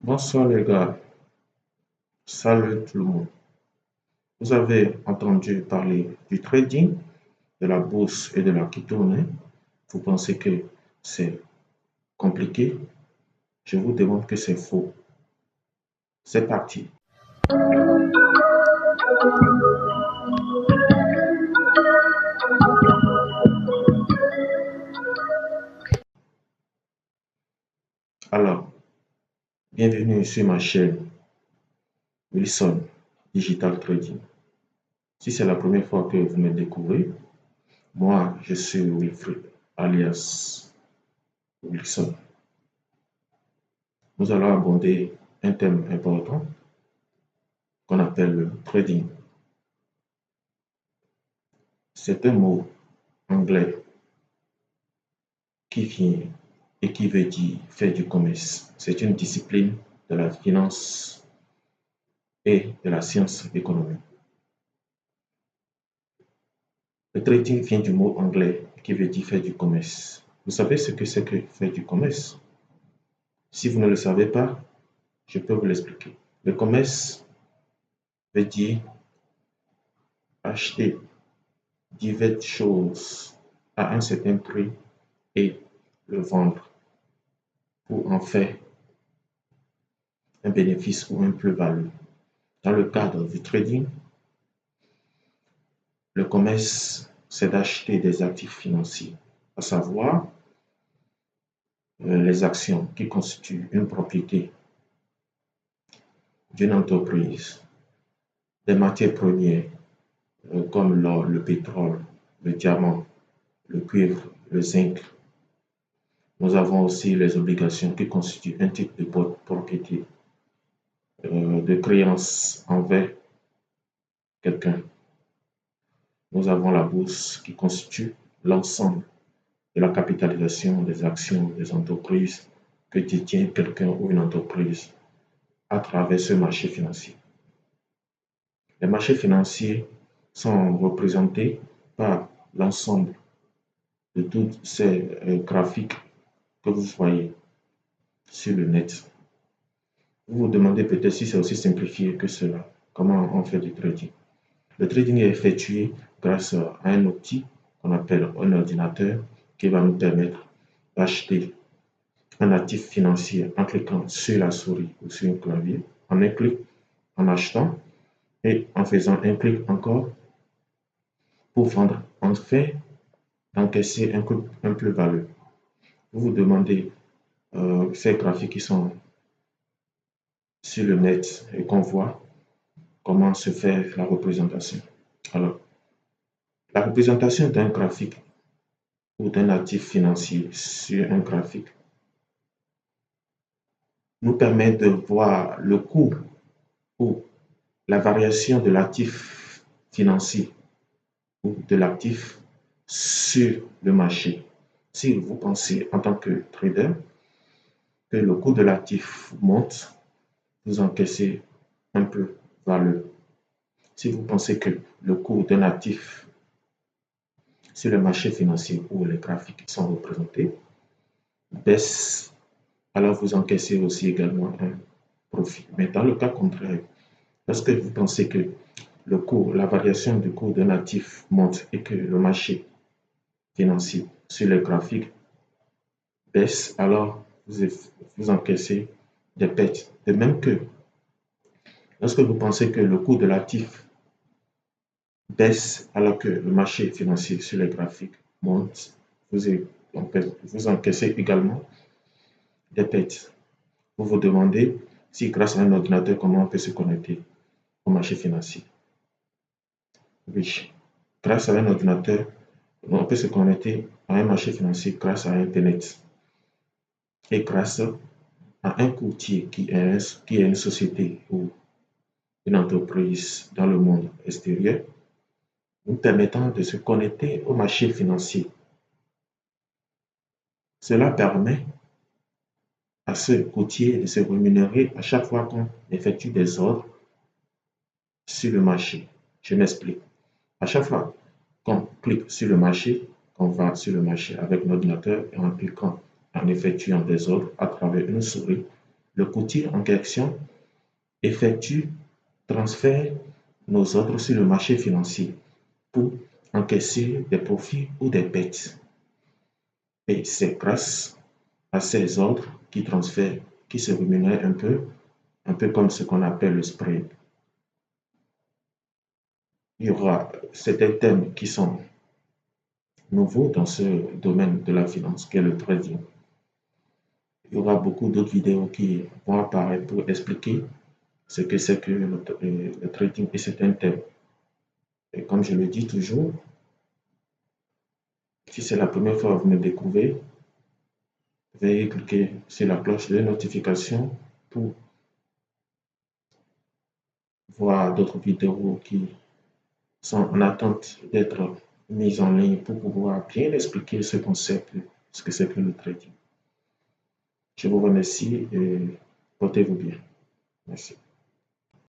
Bonsoir les gars, salut tout le monde. Vous avez entendu parler du trading, de la bourse et de la crypto-monnaie. Vous pensez que c'est compliqué? Je vous demande que c'est faux. C'est parti. Alors, bienvenue sur ma chaîne Wilson Digital Trading. Si c'est la première fois que vous me découvrez, moi je suis Wilfried alias Wilson. Nous allons aborder un thème important qu'on appelle le trading. C'est un mot anglais qui vient et qui veut dire faire du commerce. C'est une discipline de la finance et de la science économique. Le trading vient du mot anglais qui veut dire faire du commerce. Vous savez ce que c'est que faire du commerce? Si vous ne le savez pas, je peux vous l'expliquer. Le commerce veut dire acheter diverses choses à un certain prix et le vendre pour en faire un bénéfice ou un plus-value. Dans le cadre du trading, le commerce, c'est d'acheter des actifs financiers, à savoir les actions qui constituent une propriété d'une entreprise, des matières premières comme l'or, le pétrole, le diamant, le cuivre, le zinc. Nous avons aussi les obligations qui constituent un type de propriété, de créance envers quelqu'un. Nous avons la bourse qui constitue l'ensemble de la capitalisation des actions des entreprises que détient quelqu'un ou une entreprise à travers ce marché financier. Les marchés financiers sont représentés par l'ensemble de toutes ces graphiques que vous voyez sur le net. Vous vous demandez peut-être si c'est aussi simplifié que cela. Comment on fait du trading? Le trading est effectué grâce à un outil qu'on appelle un ordinateur qui va nous permettre d'acheter un actif financier en cliquant sur la souris ou sur un clavier, en un clic, en achetant et en faisant un clic encore pour vendre, en fait d'encaisser un plus-value. Vous vous demandez ces graphiques qui sont sur le net et qu'on voit comment se fait la représentation. Alors, la représentation d'un graphique ou d'un actif financier sur un graphique nous permet de voir le coût ou la variation de l'actif financier ou de l'actif sur le marché. Si vous pensez en tant que trader que le coût de l'actif monte, vous encaissez un peu valeur. Si vous pensez que le coût d'un actif sur le marché financier où les graphiques sont représentés baisse, alors vous encaissez aussi également un profit. Mais dans le cas contraire, lorsque vous pensez que le cours, la variation du cours d'un actif monte et que le marché financier sur les graphiques baisse, alors vous encaissez des pertes. De même que lorsque vous pensez que le cours de l'actif baisse alors que le marché financier sur les graphiques monte, vous encaissez également des pertes. Vous vous demandez si grâce à un ordinateur, comment on peut se connecter au marché financier. Oui, grâce à un ordinateur, on peut se connecter à un marché financier grâce à Internet et grâce à un courtier qui est une société ou une entreprise dans le monde extérieur, nous permettant de se connecter au marché financier. Cela permet à ce courtier de se rémunérer à chaque fois qu'on effectue des ordres sur le marché. Je m'explique. À chaque fois qu'on clique sur le marché, qu'on va sur le marché avec l'ordinateur et en cliquant, en effectuant des ordres à travers une souris, Le courtier en question effectue, transfère nos ordres sur le marché financier pour encaisser des profits ou des pertes. Et c'est grâce à ces ordres qui transfèrent, qui se rémunèrent un peu comme ce qu'on appelle le spread. Il y aura certains thèmes qui sont nouveaux dans ce domaine de la finance, qui est le trading. Il y aura beaucoup d'autres vidéos qui vont apparaître pour expliquer ce que c'est que le trading et certains thèmes. Et comme je le dis toujours, si c'est la première fois que vous me découvrez, veuillez cliquer sur la cloche de notification pour voir d'autres vidéos qui sont en attente d'être mises en ligne pour pouvoir bien expliquer ce concept, ce que c'est que le trading. Je vous remercie et portez-vous bien. Merci.